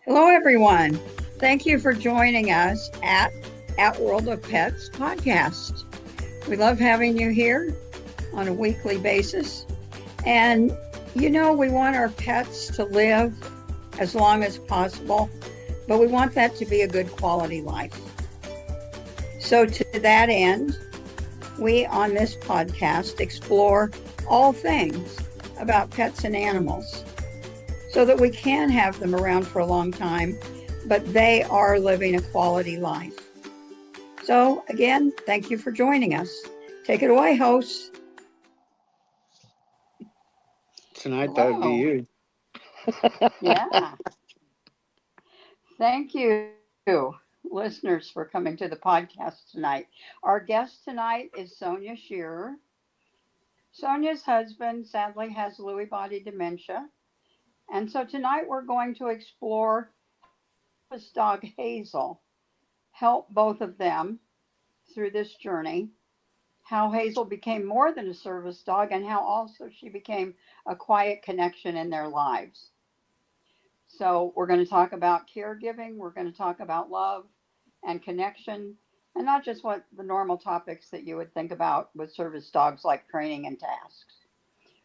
Hello, everyone. Thank you for joining us at World of Pets podcast. We love having you here on a weekly basis. And we want our pets to live as long as possible, but we want that to be a good quality life. So to that end, we on this podcast explore all things about pets and animals so that we can have them around for a long time, but they are living a quality life. So again, thank you for joining us. Take it away, hosts. Tonight, that would be you. Yeah. Thank you, listeners, for coming to the podcast tonight. Our guest tonight is Sonya Shearer. Sonya's husband sadly has Lewy Body Dementia. And so tonight we're going to explore this dog Hazel help both of them through this journey, how Hazel became more than a service dog, and how also she became a quiet connection in their lives. So, we're going to talk about caregiving, we're going to talk about love and connection, and not just what the normal topics that you would think about with service dogs like training and tasks.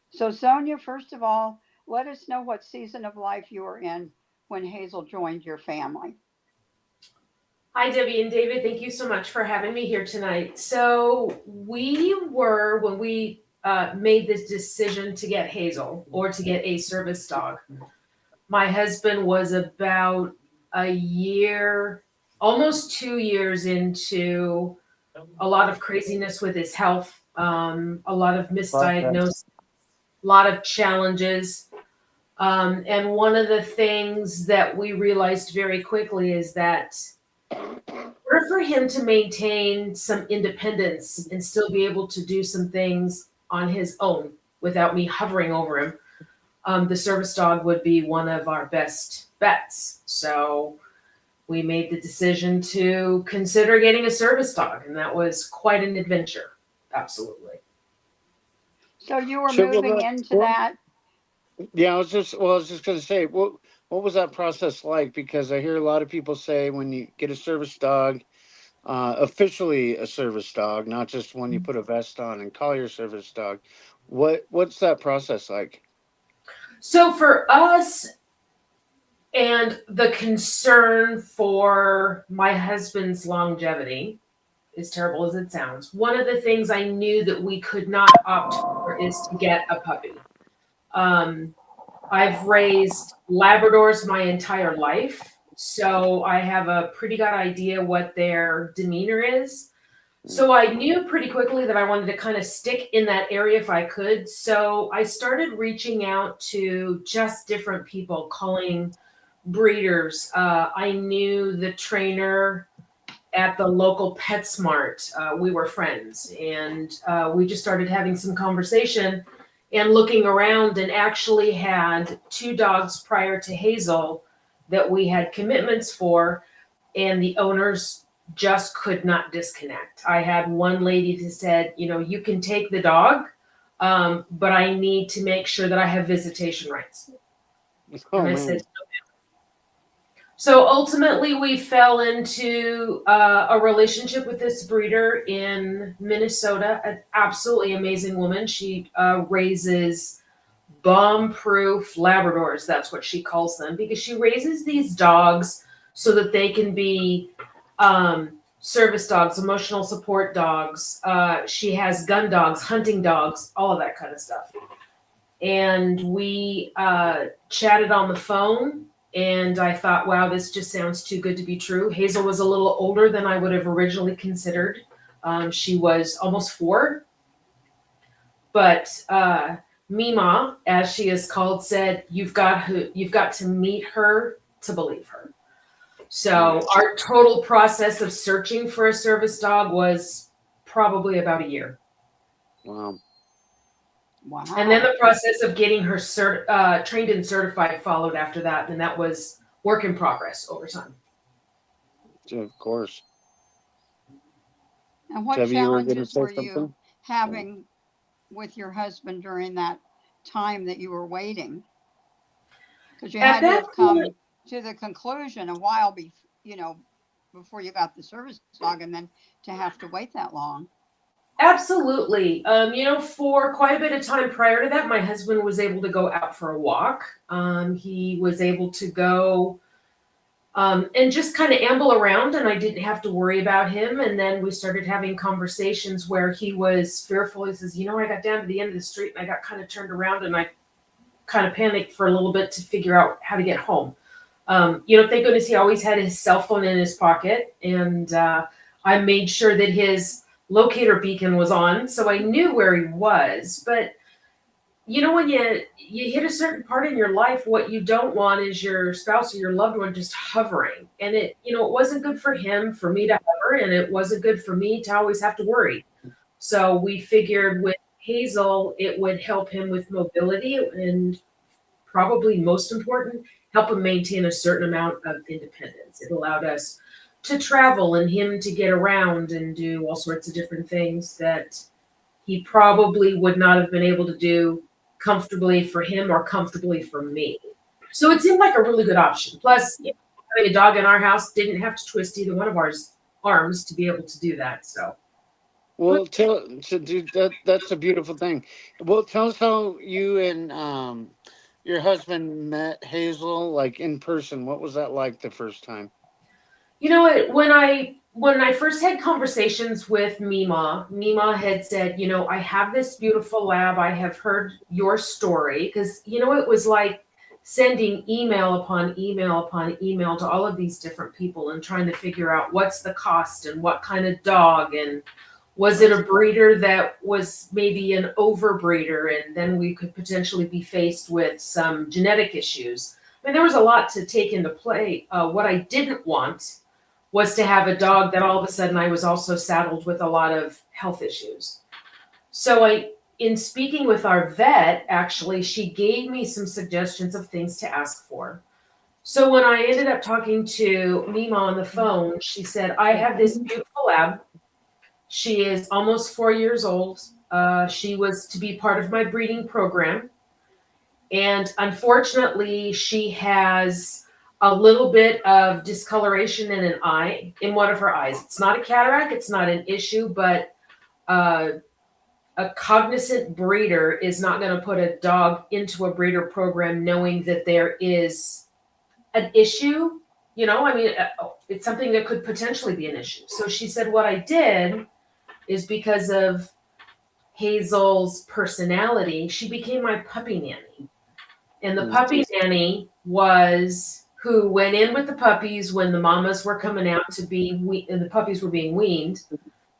So, Sonia, first of all, let us know what season of life you were in when Hazel joined your family. Hi, Debbie and David. Thank you so much for having me here tonight. So when we made this decision to get Hazel or to get a service dog, my husband was about a year, almost 2 years into a lot of craziness with his health, a lot of misdiagnosis, a lot of challenges. And one of the things that we realized very quickly is that in order for him to maintain some independence and still be able to do some things on his own without me hovering over him, the service dog would be one of our best bets. So we made the decision to consider getting a service dog, and that was quite an adventure. Absolutely. So you were moving into that. Yeah, I was just going to say, what was that process like? Because I hear a lot of people say when you get a service dog, officially a service dog, not just when you put a vest on and call your service dog. What's that process like? So for us, and the concern for my husband's longevity, as terrible as it sounds, one of the things I knew that we could not opt for is to get a puppy. I've raised Labradors my entire life, so I have a pretty good idea what their demeanor is. So I knew pretty quickly that I wanted to kind of stick in that area if I could. So I started reaching out to just different people, calling breeders. I knew the trainer at the local PetSmart. We were friends, and we just started having some conversation and looking around, and actually had 2 dogs prior to Hazel that we had commitments for, and the owners just could not disconnect. I had one lady that said, you can take the dog, but I need to make sure that I have visitation rights. And I said, so ultimately, we fell into a relationship with this breeder in Minnesota, an absolutely amazing woman. She raises bomb-proof Labradors, that's what she calls them, because she raises these dogs so that they can be service dogs, emotional support dogs. She has gun dogs, hunting dogs, all of that kind of stuff. And we chatted on the phone. And I thought, wow, this just sounds too good to be true. Hazel was a little older than I would have originally considered. She was almost 4. But Mima, as she is called, said, you've got to meet her to believe her. So our total process of searching for a service dog was probably about a year. Wow. And then the process of getting her trained and certified followed after that, and that was work in progress over time. Of course. And what challenges were you having with your husband during that time that you were waiting? Because you had to have come to the conclusion a while before you got the service dog, and then to have to wait that long. Absolutely. For quite a bit of time prior to that, my husband was able to go out for a walk. He was able to go and just kind of amble around, and I didn't have to worry about him. And then we started having conversations where he was fearful. He says, I got down to the end of the street and I got kind of turned around and I kind of panicked for a little bit to figure out how to get home. Thank goodness he always had his cell phone in his pocket, and I made sure that his locator beacon was on, so I knew where he was. But when you hit a certain part in your life, what you don't want is your spouse or your loved one just hovering. And it wasn't good for him, for me to hover, and it wasn't good for me to always have to worry. So we figured with Hazel, it would help him with mobility, and probably most important, help him maintain a certain amount of independence. It allowed us to travel and him to get around and do all sorts of different things that he probably would not have been able to do comfortably for him or comfortably for me. So it seemed like a really good option. Plus, having a dog in our house didn't have to twist either one of our arms to be able to do that. So. Well, that's a beautiful thing. Well, tell us how you and your husband met Hazel, like in person. What was that like the first time? When I first had conversations with Mima had said, I have this beautiful lab. I have heard your story, because, it was like sending email upon email upon email to all of these different people and trying to figure out what's the cost and what kind of dog, and was it a breeder that was maybe an overbreeder, and then we could potentially be faced with some genetic issues. I mean, there was a lot to take into play. What I didn't want was to have a dog that all of a sudden I was also saddled with a lot of health issues. So in speaking with our vet, actually, she gave me some suggestions of things to ask for. So when I ended up talking to Mima on the phone, she said, I have this beautiful lab. She is almost 4 years old. She was to be part of my breeding program. And unfortunately, she has a little bit of discoloration in one of her eyes. It's not a cataract, it's not an issue, but a cognizant breeder is not going to put a dog into a breeder program knowing that there is an issue. It's something that could potentially be an issue. So she said, what I did is, because of Hazel's personality, she became my puppy nanny. And the puppy nanny was who went in with the puppies when the mamas were coming out and the puppies were being weaned.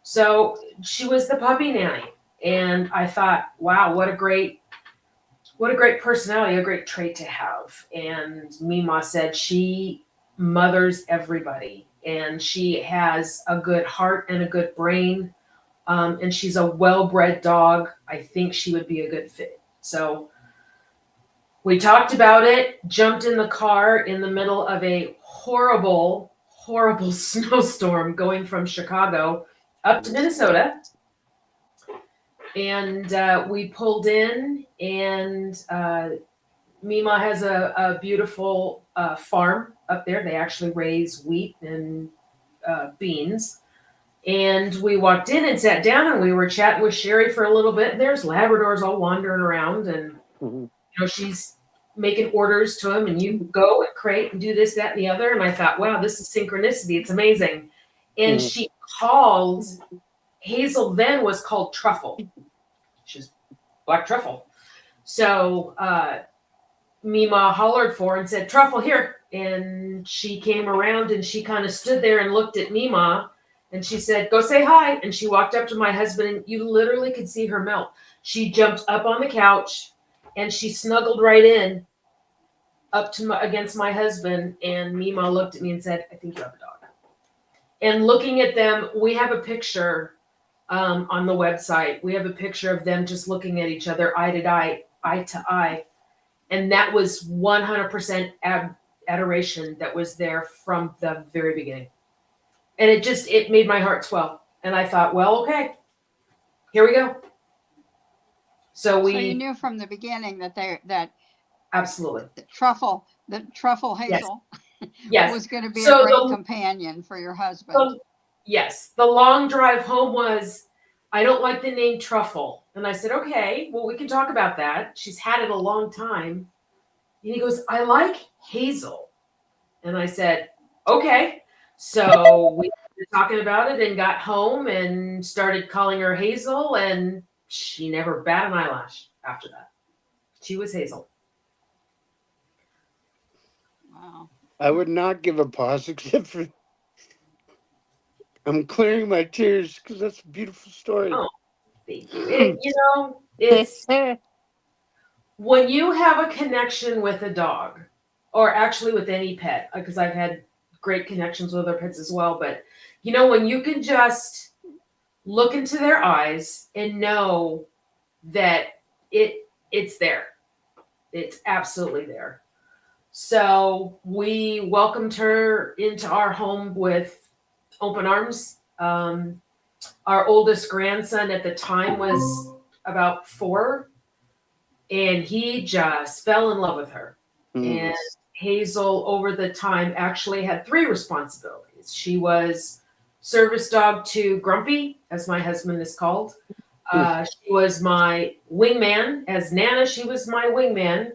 So she was the puppy nanny. And I thought, wow, what a great personality, a great trait to have. And Mima said she mothers everybody, and she has a good heart and a good brain. And she's a well-bred dog. I think she would be a good fit. So we talked about it, jumped in the car in the middle of a horrible, horrible snowstorm going from Chicago up to Minnesota. And we pulled in, and Mima has a beautiful farm up there. They actually raise wheat and beans. And we walked in and sat down, and we were chatting with Sherry for a little bit. And there's Labradors all wandering around, and she's making orders to him, and you go and crate and do this, that, and the other. And I thought, wow, this is synchronicity. It's amazing. And she called, Hazel then was called Truffle. She's Black Truffle. So Mima hollered for her and said, Truffle, here. And she came around, and she kind of stood there and looked at Mima, and she said, go say hi. And she walked up to my husband, and you literally could see her melt. She jumped up on the couch, and she snuggled right in up to against my husband. And Mima looked at me and said, I think you have a dog. And looking at them, we have a picture on the website. We have a picture of them just looking at each other, eye to eye. And that was 100% adoration that was there from the very beginning. And it made my heart swell. And I thought, well, okay, here we go. So you knew from the beginning that absolutely the truffle Hazel. Yes. Yes. was going to be a So great companion for your husband. yes, the long drive home was, I don't like the name Truffle. And I said, okay, well, we can talk about that. She's had it a long time. And he goes, I like Hazel. And I said, okay. So we were talking about it and got home and started calling her Hazel. And she never bat an eyelash after that. She was Hazel. Wow. I would not give a pause except for I'm clearing my tears because that's a beautiful story. Oh, thank you. It's when you have a connection with a dog, or actually with any pet, because I've had great connections with other pets as well, but when you can just look into their eyes and know that it's there. It's absolutely there. So we welcomed her into our home with open arms. Our oldest grandson at the time was about 4, and he just fell in love with her. And Hazel, over the time, actually had 3 responsibilities. She was service dog to Grumpy, as my husband is called. She was my wingman. As Nana, she was my wingman.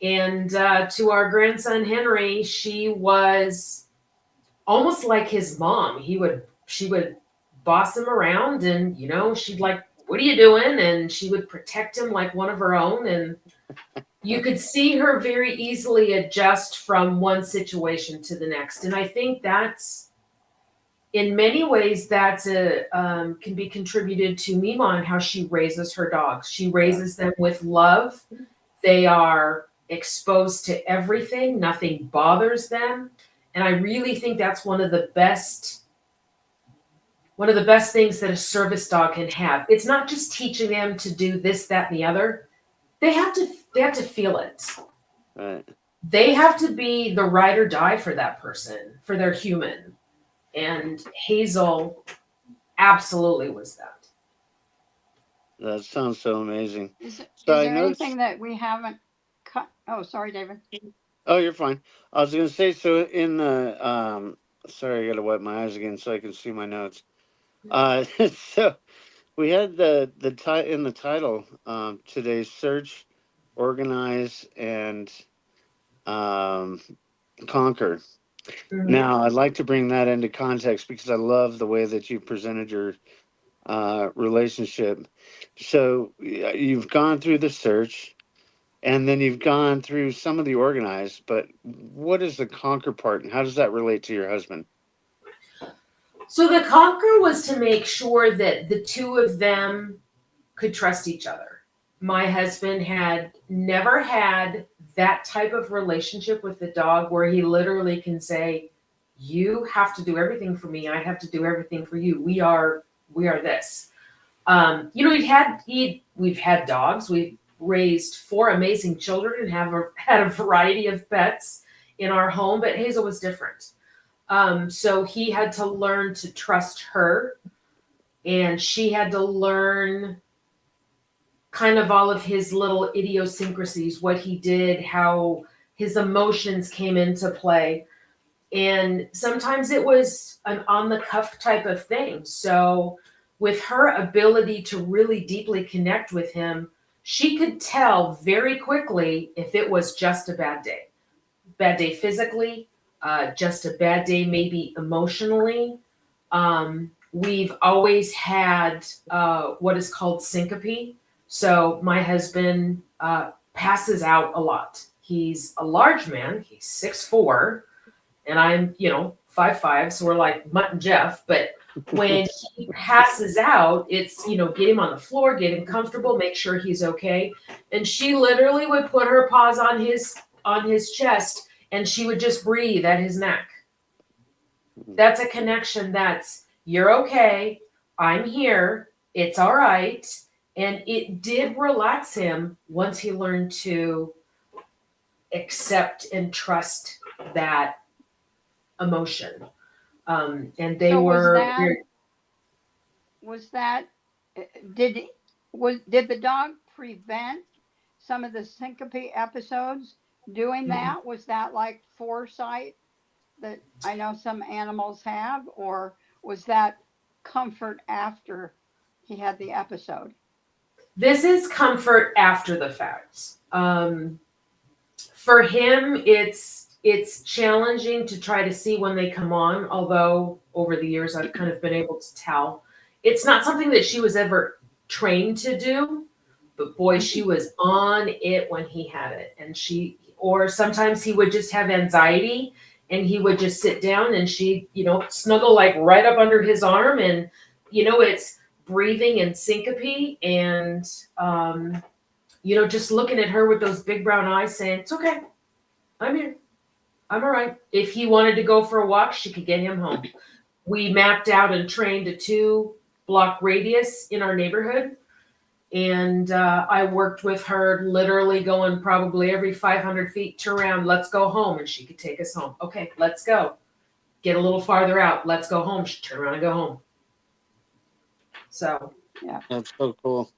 And to our grandson Henry, she was almost like his mom. She would boss him around, and she'd like, "What are you doing?" And she would protect him like one of her own. And you could see her very easily adjust from one situation to the next. And I think that's, in many ways, that's can be contributed to Mima and how she raises her dogs. She raises them with love. They are exposed to everything. Nothing bothers them. And I really think that's one of the best things that a service dog can have. It's not just teaching them to do this, that, and the other. They have to feel it. Right. They have to be the ride or die for that person, for their human. And Hazel absolutely was that. That sounds so amazing. Is So there anything that we haven't cut? Oh, sorry, David. Oh, you're fine. I was going to say, so in the, sorry, I got to wipe my eyes again so I can see my notes. So we had the in the title, today's search, organize, and conquer. Mhm. Now, I'd like to bring that into context because I love the way that you presented your relationship. So you've gone through the search, and then you've gone through some of the organized, but what is the conquer part, and how does that relate to your husband? So the conquer was to make sure that the two of them could trust each other. My husband had never had that type of relationship with the dog where he literally can say, "You have to do everything for me. I have to do everything for you. We are this." We've had dogs. We've raised 4 amazing children and had a variety of pets in our home, but Hazel was different. So he had to learn to trust her, and she had to learn kind of all of his little idiosyncrasies, what he did, how his emotions came into play. And sometimes it was an on the cuff type of thing. So, with her ability to really deeply connect with him, she could tell very quickly if it was just a bad day physically, just a bad day maybe emotionally. We've always had what is called syncope. So my husband passes out a lot. He's a large man. He's 6'4", and I'm 5'5", so we're like Mutt and Jeff. But when he passes out, it's get him on the floor, get him comfortable, make sure he's okay. And she literally would put her paws on his chest, and she would just breathe at his neck. That's a connection. That's, you're okay, I'm here, it's all right. And it did relax him once he learned to accept and trust that emotion. And they So were. was that did the dog prevent some of the syncope episodes doing that? Was that like foresight that I know some animals have, or was that comfort after he had the episode? This is comfort after the fact. For him, it's challenging to try to see when they come on, although over the years I've kind of been able to tell. It's not something that she was ever trained to do, but boy, she was on it when he had it. And or sometimes he would just have anxiety and he would just sit down and she'd, snuggle like right up under his arm, and, it's breathing and syncope, and, just looking at her with those big brown eyes saying, it's okay. I'm here. I'm all right. If he wanted to go for a walk, she could get him home. We mapped out and trained a 2-block radius in our neighborhood. And I worked with her literally going probably every 500 feet, turn around, let's go home. And she could take us home. Okay, let's go. Get a little farther out. Let's go home. She'd turn around and go home. So, Yeah. That's so cool.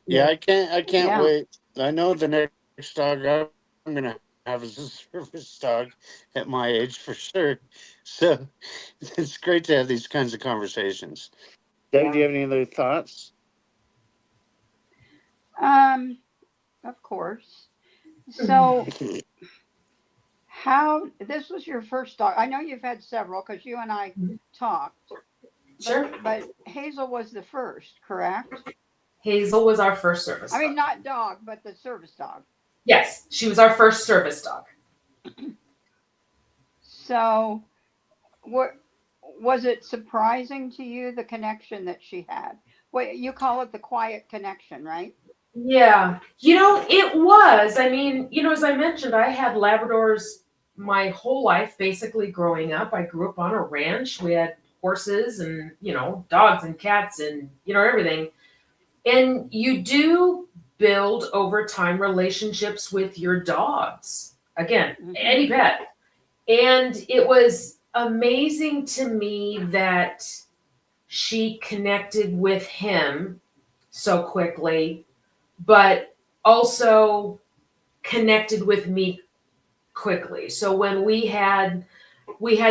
Yeah, I can't wait. I know the next dog I'm going to have is a service dog at my age for sure. So it's great to have these kinds of conversations. Doug, do you have any other thoughts? Of course. So, this was your first dog? I know you've had several because you and I talked. Sure. But Hazel was the first, correct? Hazel was our first service dog. I mean, not dog, but the service dog. Yes, she was our first service dog. So, what was it surprising to you, the connection that she had? Well, you call it the quiet connection, right? Yeah. It was. I mean, as I mentioned, I had Labradors my whole life, basically growing up. I grew up on a ranch. We had horses and, dogs and cats and, everything. And you do build over time relationships with your dogs. Again, any pet. And it was amazing to me that she connected with him so quickly, but also connected with me quickly. So when we had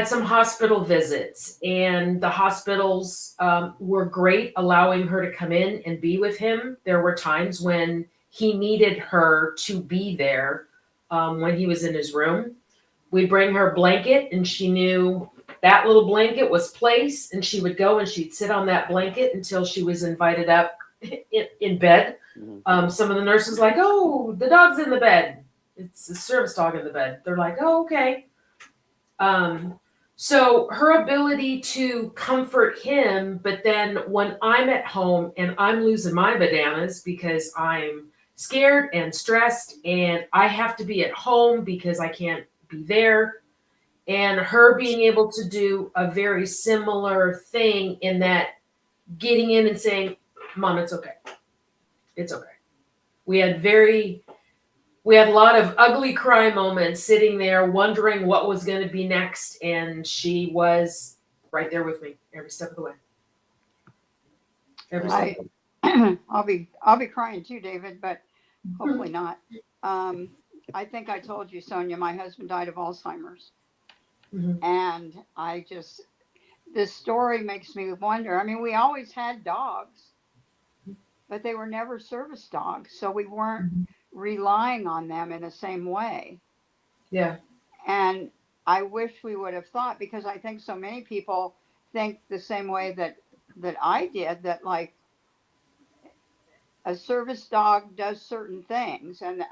some hospital visits, and the hospitals were great, allowing her to come in and be with him. There were times when he needed her to be there when he was in his room. We'd bring her a blanket, and she knew that little blanket was placed, and she would go and she'd sit on that blanket until she was invited up in bed. Some of the nurses like, oh, the dog's in the bed. It's a service dog in the bed. They're like, oh, okay. So her ability to comfort him, but then when I'm at home and I'm losing my bananas because I'm scared and stressed and I have to be at home because I can't be there, and her being able to do a very similar thing in that getting in and saying, Mom, it's okay. It's okay. We had a lot of ugly cry moments sitting there wondering what was going to be next. And she was right there with me every step of the way. Every step. I'll be crying too, David, but hopefully not. I think I told you, Sonya, my husband died of Alzheimer's. And this story makes me wonder. I mean, we always had dogs, but they were never service dogs. So we weren't relying on them in the same way. Yeah. And I wish we would have thought, because I think so many people think the same way that I did, that like a service dog does certain things. And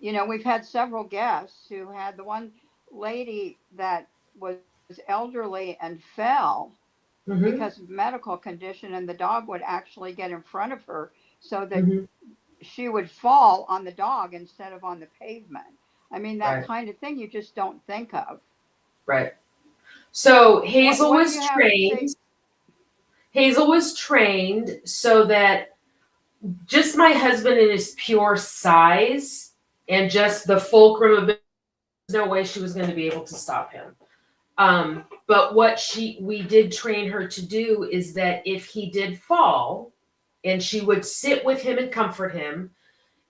we've had several guests who had the one lady that was elderly and fell because of medical condition, and the dog would actually get in front of her so that she would fall on the dog instead of on the pavement. I mean, that kind of thing you just don't think of. Right. So Hazel was trained. Hazel was trained so that just my husband in his pure size and just the fulcrum of it, there's no way she was going to be able to stop him. But what we did train her to do is that if he did fall, and she would sit with him and comfort him,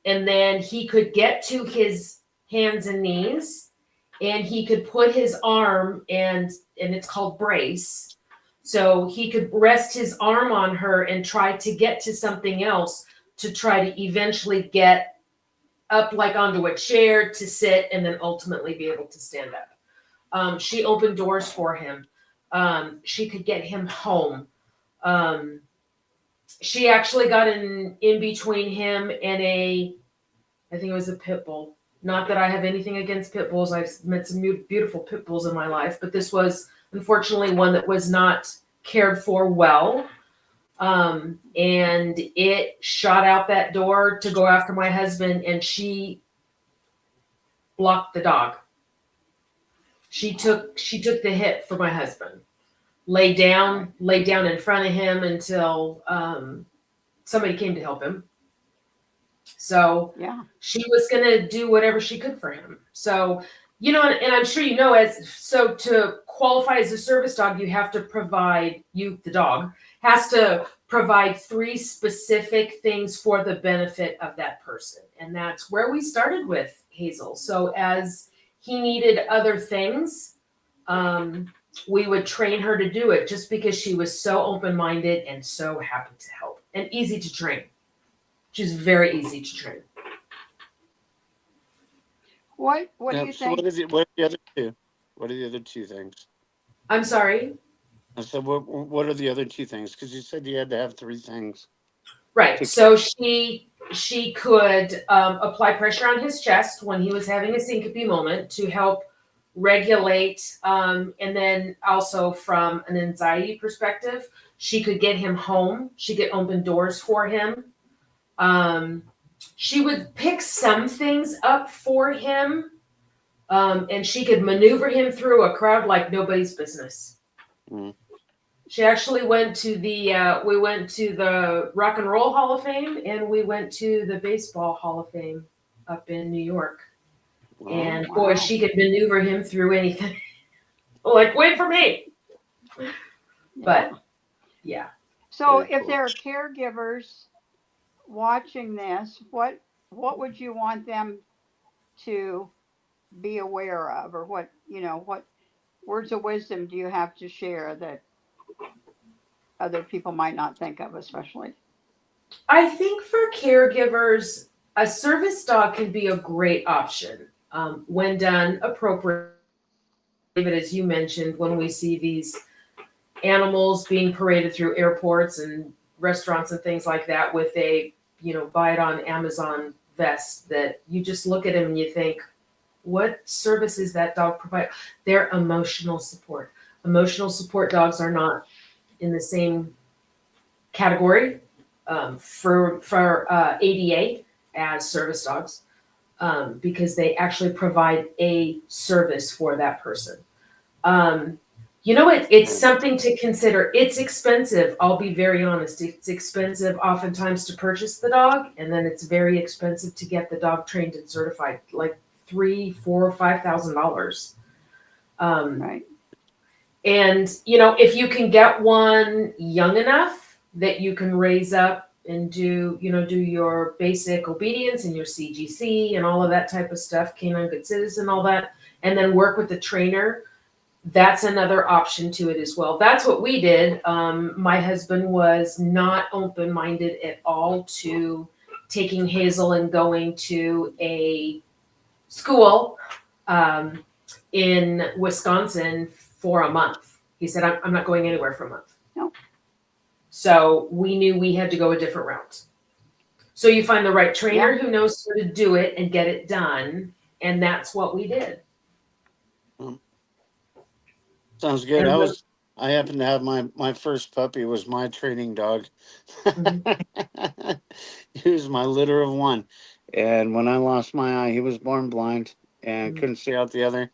and then he could get to his hands and knees, and he could put his arm, and it's called brace. So he could rest his arm on her and try to get to something else to try to eventually get up like onto a chair to sit and then ultimately be able to stand up. She opened doors for him. She could get him home. She actually got in between him and I think it was a pit bull. Not that I have anything against pit bulls. I've met some beautiful pit bulls in my life, but this was unfortunately one that was not cared for well. And it shot out that door to go after my husband, and she blocked the dog. She took the hit for my husband. Lay down in front of him until somebody came to help him. So Yeah. she was going to do whatever she could for him. So, you know, and I'm sure you know, so to qualify as a service dog, you have to provide, the dog has to provide 3 specific things for the benefit of that person. And that's where we started with Hazel. So as he needed other things, we would train her to do it just because she was so open-minded and so happy to help and easy to train. She's very easy to train. What do you So think? what are the other two? What are the other 2 things? I'm sorry? I said, what are the other 2 things? Because you said you had to have 3 things. Right. So she could apply pressure on his chest when he was having a syncope moment to help regulate. And then also from an anxiety perspective, she could get him home. She could open doors for him. She would pick some things up for him. And she could maneuver him through a crowd like nobody's business. Mm. She actually went to we went to the Rock and Roll Hall of Fame, and we went to the Baseball Hall of Fame up in New York. Wow. And boy, she could maneuver him through anything. Like, wait for me. But yeah. So Very if cool. there are caregivers watching this, what would you want them to be aware of, or what words of wisdom do you have to share that other people might not think of, especially? I think for caregivers, a service dog can be a great option when done appropriately. But as you mentioned, when we see these animals being paraded through airports and restaurants and things like that with a, buy it on Amazon vest, that you just look at him and you think, what service is that dog provide? They're emotional support. Emotional support dogs are not in the same category for ADA as service dogs because they actually provide a service for that person. It's something to consider. It's expensive. I'll be very honest. It's expensive oftentimes to purchase the dog, and then it's very expensive to get the dog trained and certified, like $3,000, $4,000, $5,000. Right. And, if you can get one young enough that you can raise up and do your basic obedience and your CGC and all of that type of stuff, canine good citizen, all that, and then work with the trainer, that's another option to it as well. That's what we did. My husband was not open-minded at all to taking Hazel and going to a school in Wisconsin for a month. He said, I'm not going anywhere for a month. No. So we knew we had to go a different route. So you find the right trainer who knows how to do it and get it done. And that's what we did. Sounds good. I happened to have my first puppy was my training dog. Mm-hmm. He was my litter of one. And when I lost my eye, he was born blind and couldn't see out the other.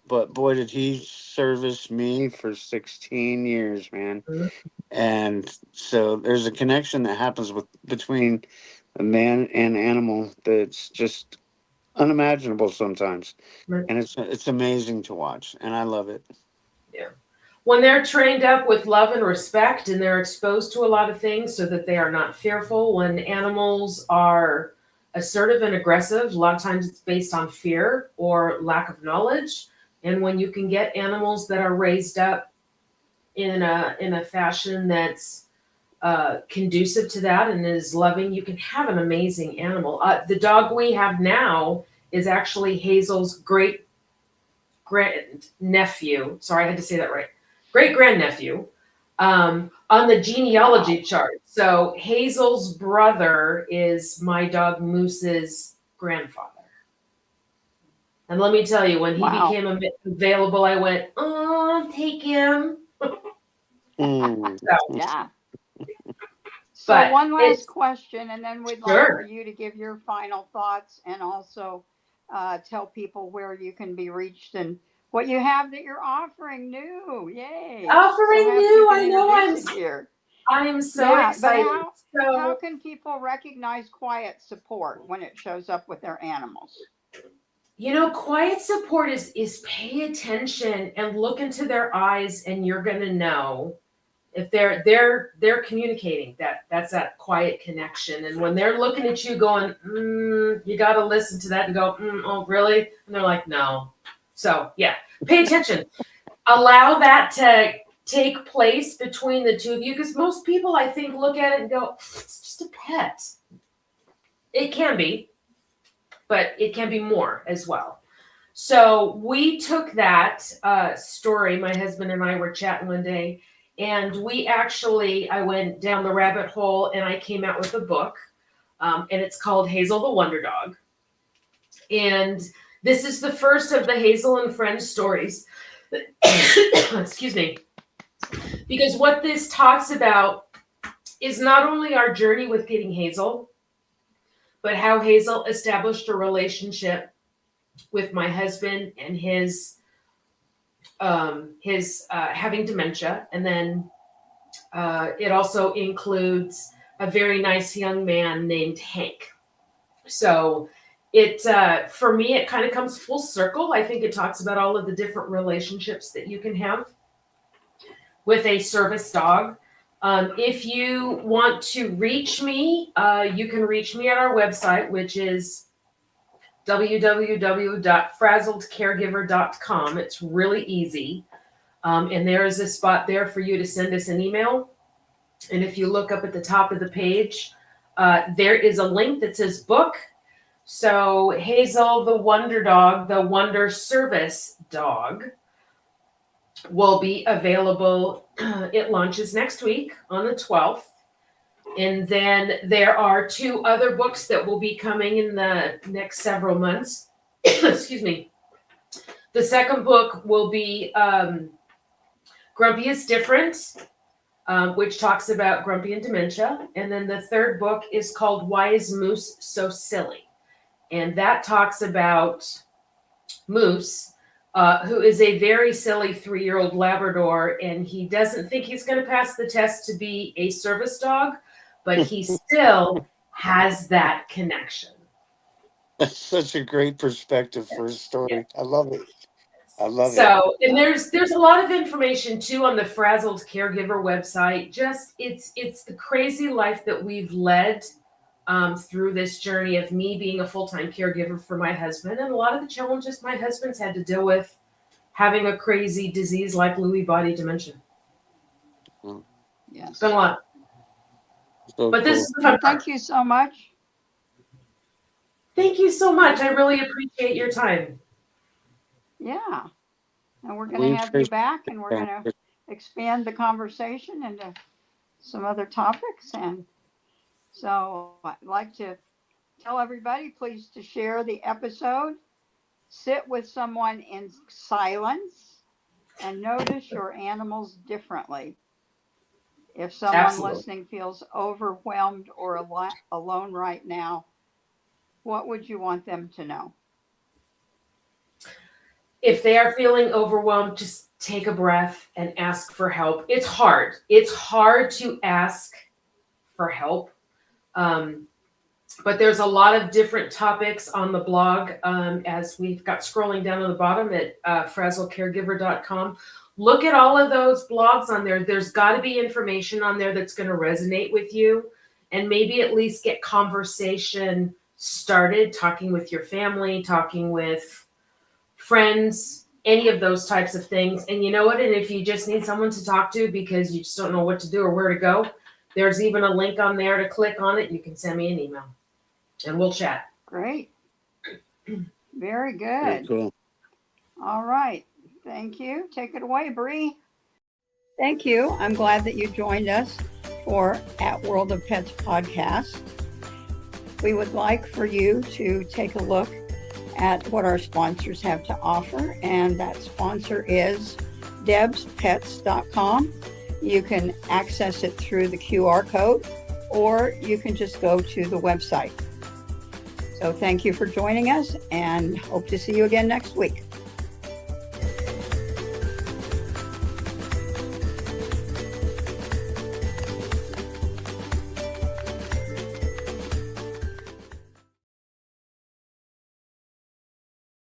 But boy, did he service me for 16 years, man. Mm-hmm. And so there's a connection that happens between a man and animal that's just unimaginable sometimes. Right. And it's amazing to watch, and I love it. Yeah. When they're trained up with love and respect and they're exposed to a lot of things so that they are not fearful, when animals are assertive and aggressive. A lot of times it's based on fear or lack of knowledge. And when you can get animals that are raised up in a fashion that's conducive to that and is loving, you can have an amazing animal. The dog we have now is actually Hazel's great grandnephew. Sorry, I had to say that right. Great grandnephew on the genealogy chart. So Hazel's brother is my dog Moose's grandfather. And let me tell you, when he became available, I went, oh, take him. Yeah. So one last question, and then we'd like for you to give your final thoughts and also tell people where you can be reached and what you have that you're offering new. Yay. Offering new. I know I'm so excited. But how can people recognize quiet support when it shows up with their animals? You know, quiet support is pay attention and look into their eyes, and you're going to know if they're communicating. That's that quiet connection. And when they're looking at you going, you got to listen to that and go, oh, really? And they're like, no. So yeah, pay attention. Allow that to take place between the two of you, because most people, I think, look at it and go, it's just a pet. It can be, but it can be more as well. So we took that story, my husband and I were chatting one day, and I went down the rabbit hole and I came out with a book, and it's called Hazel the Wonder Dog. And this is the first of the Hazel and Friends stories. Excuse me. Because what this talks about is not only our journey with getting Hazel, but how Hazel established a relationship with my husband and his having dementia. And then it also includes a very nice young man named Hank. So for me, it kind of comes full circle. I think it talks about all of the different relationships that you can have with a service dog. If you want to reach me, you can reach me at our website, which is www.frazzledcaregiver.com. It's really easy. And there is a spot there for you to send us an email. And if you look up at the top of the page, there is a link that says book. So Hazel, the Wonder Dog, the Wonder Service Dog, will be available. It launches next week on the 12th. And then there are 2 other books that will be coming in the next several months. Excuse me. The second book will be Grumpy is Different, which talks about Grumpy and dementia. And then the third book is called Why is Moose So Silly? And that talks about Moose, who is a very silly 3-year-old Labrador, and he doesn't think he's going to pass the test to be a service dog, but he still has that connection. That's such a great perspective for a story. Yeah. I love it. And there's a lot of information too on the Frazzled Caregiver website. Just it's the crazy life that we've led through this journey of me being a full-time caregiver for my husband, and a lot of the challenges my husband's had to deal with having a crazy disease like Lewy Body Dementia. Yes. It's been a lot. So but this is the fun part. Thank you so much. Thank you so much. I really appreciate your time. Yeah. And we're going to have you back, and we're going to expand the conversation into some other topics. And so I'd like to tell everybody, please, to share the episode, sit with someone in silence, and notice your animals differently. If someone listening feels overwhelmed or alone right now, what would you want them to know? If they are feeling overwhelmed, just take a breath and ask for help. It's hard. It's hard to ask for help. But there's a lot of different topics on the blog, as we've got scrolling down on the bottom at frazzledcaregiver.com. Look at all of those blogs on there. There's got to be information on there that's going to resonate with you, and maybe at least get conversation started, talking with your family, talking with friends, any of those types of things. And you know what? And if you just need someone to talk to because you just don't know what to do or where to go, there's even a link on there to click on it. You can send me an email and we'll chat. Great. Very good. Very cool. All right. Thank you. Take it away, Bree. Thank you. I'm glad that you joined us for At World of Pets podcast. We would like for you to take a look at what our sponsors have to offer, and that sponsor is debspets.com. You can access it through the QR code, or you can just go to the website. So thank you for joining us, and hope to see you again next week.